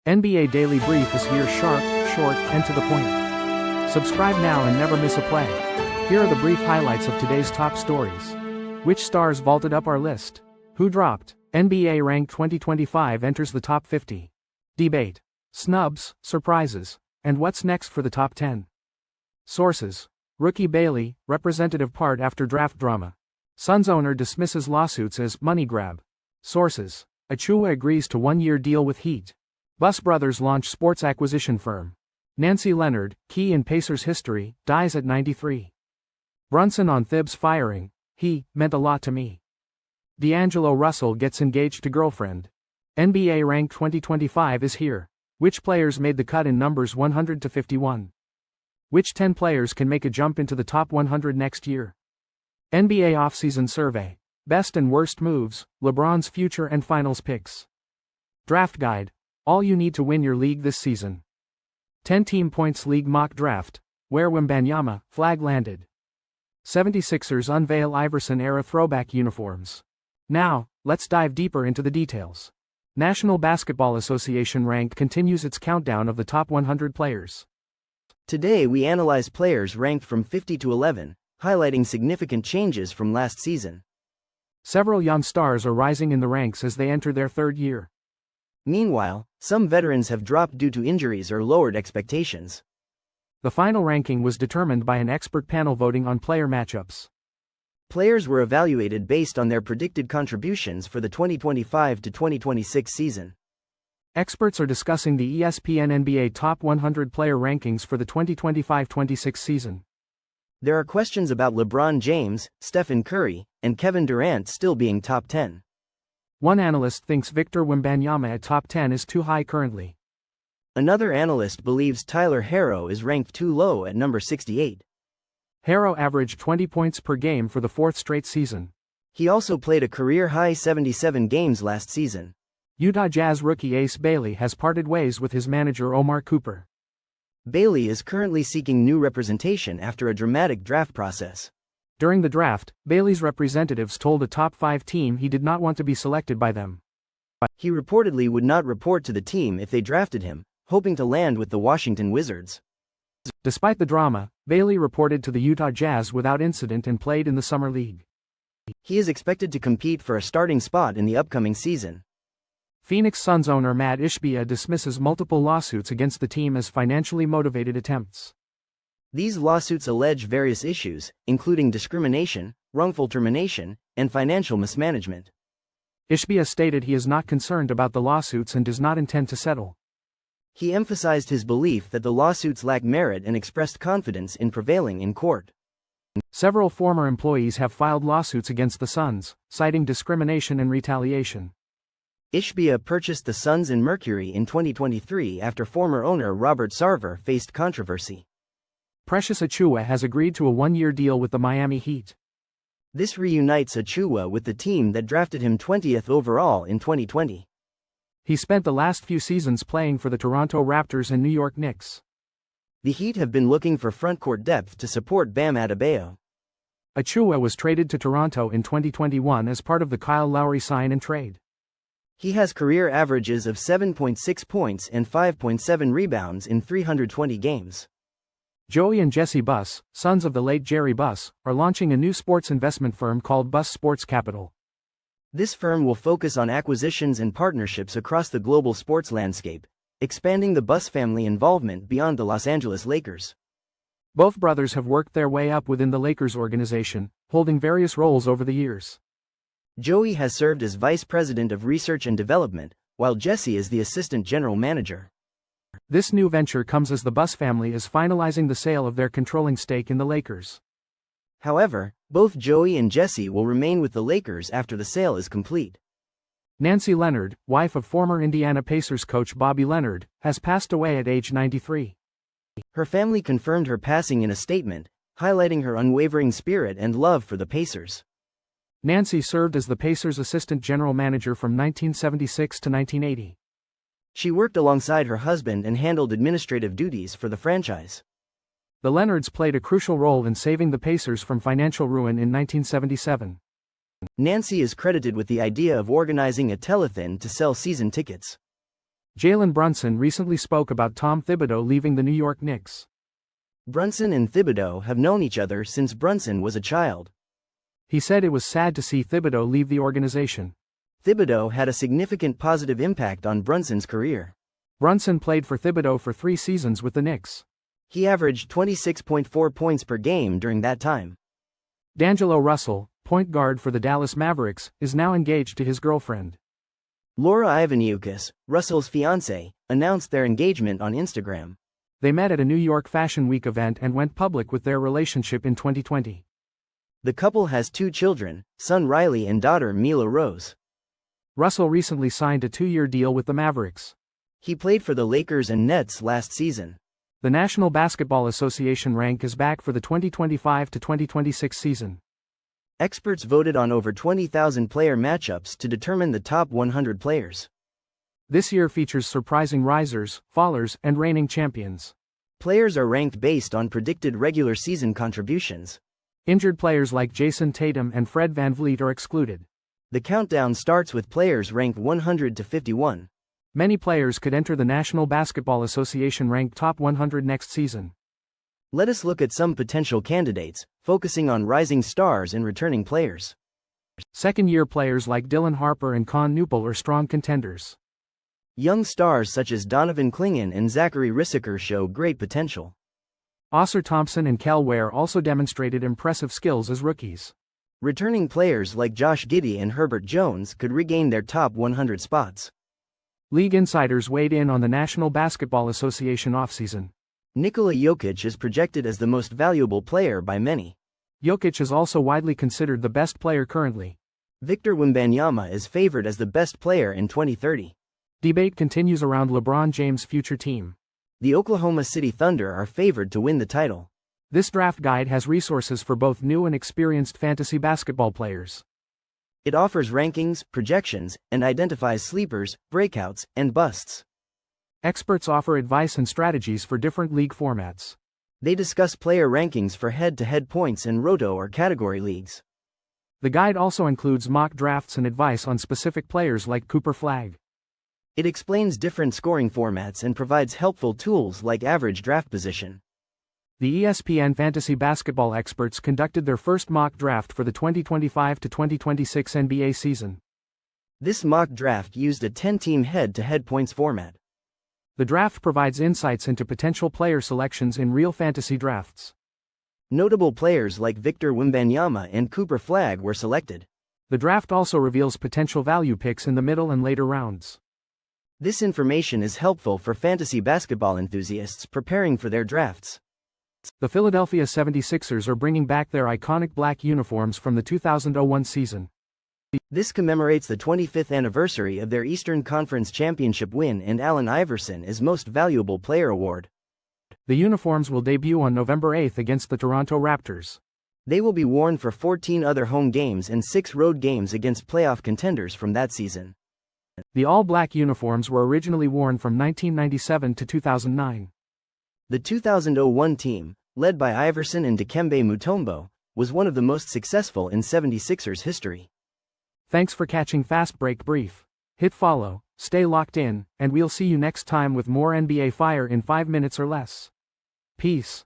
NBA Daily Brief is here, sharp, short, and to the point. Subscribe now and never miss a play. Here are the brief highlights of today's top stories. Which stars vaulted up our list? Who dropped? NBA Ranked 2025 enters the top 50. Debate. Snubs, surprises, and what's next for the top 10? Sources. Rookie Bailey, representative part after draft drama. Suns owner dismisses lawsuits as money grab. Sources. Achiuwa agrees to one-year deal with Heat. Buss Brothers launch sports acquisition firm. Nancy Leonard, key in Pacers history, dies at 93. Brunson on Thibs firing. He meant a lot to me. D'Angelo Russell gets engaged to girlfriend. NBA Ranked 2025 is here. Which players made the cut in numbers 100 to 51? Which 10 players can make a jump into the top 100 next year? NBA offseason survey. Best and worst moves, LeBron's future and finals picks. Draft guide. All you need to win your league this season. 10-team points league mock draft, where Wembanyama, Flagg landed. 76ers unveil Iverson-era throwback uniforms. Now, let's dive deeper into the details. National Basketball Association Ranked continues its countdown of the top 100 players. Today we analyze players ranked from 50 to 11, highlighting significant changes from last season. Several young stars are rising in the ranks as they enter their third year. Meanwhile, some veterans have dropped due to injuries or lowered expectations. The final ranking was determined by an expert panel voting on player matchups. Players were evaluated based on their predicted contributions for the 2025 to 2026 season. Experts are discussing the ESPN NBA Top 100 player rankings for the 2025-26 season. There are questions about LeBron James, Stephen Curry, and Kevin Durant still being top 10. One analyst thinks Victor Wembanyama at top 10 is too high currently. Another analyst believes Tyler Herro is ranked too low at number 68. Herro averaged 20 points per game for the fourth straight season. He also played a career-high 77 games last season. Utah Jazz rookie Ace Bailey has parted ways with his manager Omar Cooper. Bailey is currently seeking new representation after a dramatic draft process. During the draft, Bailey's representatives told a top 5 team he did not want to be selected by them. He reportedly would not report to the team if they drafted him, hoping to land with the Washington Wizards. Despite the drama, Bailey reported to the Utah Jazz without incident and played in the Summer League. He is expected to compete for a starting spot in the upcoming season. Phoenix Suns owner Matt Ishbia dismisses multiple lawsuits against the team as financially motivated attempts. These lawsuits allege various issues, including discrimination, wrongful termination, and financial mismanagement. Ishbia stated he is not concerned about the lawsuits and does not intend to settle. He emphasized his belief that the lawsuits lack merit and expressed confidence in prevailing in court. Several former employees have filed lawsuits against the Suns, citing discrimination and retaliation. Ishbia purchased the Suns and Mercury in 2023 after former owner Robert Sarver faced controversy. Precious Achiuwa has agreed to a one-year deal with the Miami Heat. This reunites Achiuwa with the team that drafted him 20th overall in 2020. He spent the last few seasons playing for the Toronto Raptors and New York Knicks. The Heat have been looking for frontcourt depth to support Bam Adebayo. Achiuwa was traded to Toronto in 2021 as part of the Kyle Lowry sign and trade. He has career averages of 7.6 points and 5.7 rebounds in 320 games. Joey and Jesse Buss, sons of the late Jerry Buss, are launching a new sports investment firm called Buss Sports Capital. This firm will focus on acquisitions and partnerships across the global sports landscape, expanding the Buss family involvement beyond the Los Angeles Lakers. Both brothers have worked their way up within the Lakers organization, holding various roles over the years. Joey has served as Vice President of Research and Development, while Jesse is the Assistant General Manager. This new venture comes as the Buss family is finalizing the sale of their controlling stake in the Lakers. However, both Joey and Jesse will remain with the Lakers after the sale is complete. Nancy Leonard, wife of former Indiana Pacers coach Bobby Leonard, has passed away at age 93. Her family confirmed her passing in a statement, highlighting her unwavering spirit and love for the Pacers. Nancy served as the Pacers' assistant general manager from 1976 to 1980. She worked alongside her husband and handled administrative duties for the franchise. The Leonards played a crucial role in saving the Pacers from financial ruin in 1977. Nancy is credited with the idea of organizing a telethon to sell season tickets. Jalen Brunson recently spoke about Tom Thibodeau leaving the New York Knicks. Brunson and Thibodeau have known each other since Brunson was a child. He said it was sad to see Thibodeau leave the organization. Thibodeau had a significant positive impact on Brunson's career. Brunson played for Thibodeau for 3 seasons with the Knicks. He averaged 26.4 points per game during that time. D'Angelo Russell, point guard for the Dallas Mavericks, is now engaged to his girlfriend. Laura Ivaniukas, Russell's fiancée, announced their engagement on Instagram. They met at a New York Fashion Week event and went public with their relationship in 2020. The couple has 2 children, son Riley and daughter Mila Rose. Russell recently signed a 2-year deal with the Mavericks. He played for the Lakers and Nets last season. The National Basketball Association rank is back for the 2025 to 2026 season. Experts voted on over 20,000 player matchups to determine the top 100 players. This year features surprising risers, fallers, and reigning champions. Players are ranked based on predicted regular season contributions. Injured players like Jason Tatum and Fred VanVleet are excluded. The countdown starts with players ranked 100 to 51. Many players could enter the National Basketball Association ranked top 100 next season. Let us look at some potential candidates, focusing on rising stars and returning players. Second-year players like Dylan Harper and Con Newpel are strong contenders. Young stars such as Donovan Clingan and Zachary Rissaker show great potential. Oscar Thompson and Kel Ware also demonstrated impressive skills as rookies. Returning players like Josh Giddey and Herbert Jones could regain their top 100 spots. League insiders weighed in on the National Basketball Association offseason. Nikola Jokic is projected as the most valuable player by many. Jokic is also widely considered the best player currently. Victor Wembanyama is favored as the best player in 2030. Debate continues around LeBron James' future team. The Oklahoma City Thunder are favored to win the title. This draft guide has resources for both new and experienced fantasy basketball players. It offers rankings, projections, and identifies sleepers, breakouts, and busts. Experts offer advice and strategies for different league formats. They discuss player rankings for head-to-head points in roto or category leagues. The guide also includes mock drafts and advice on specific players like Cooper Flagg. It explains different scoring formats and provides helpful tools like average draft position. The ESPN fantasy basketball experts conducted their first mock draft for the 2025 to 2026 NBA season. This mock draft used a 10-team head-to-head points format. The draft provides insights into potential player selections in real fantasy drafts. Notable players like Victor Wembanyama and Cooper Flagg were selected. The draft also reveals potential value picks in the middle and later rounds. This information is helpful for fantasy basketball enthusiasts preparing for their drafts. The Philadelphia 76ers are bringing back their iconic black uniforms from the 2001 season. This commemorates the 25th anniversary of their Eastern Conference Championship win and Allen Iverson as Most Valuable Player award. The uniforms will debut on November 8 against the Toronto Raptors. They will be worn for 14 other home games and 6 road games against playoff contenders from that season. The all-black uniforms were originally worn from 1997 to 2009. The 2001 team, led by Iverson and Dikembe Mutombo, was one of the most successful in 76ers history. Thanks for catching Fast Break Brief. Hit follow, stay locked in, and we'll see you next time with more NBA fire in 5 minutes or less. Peace.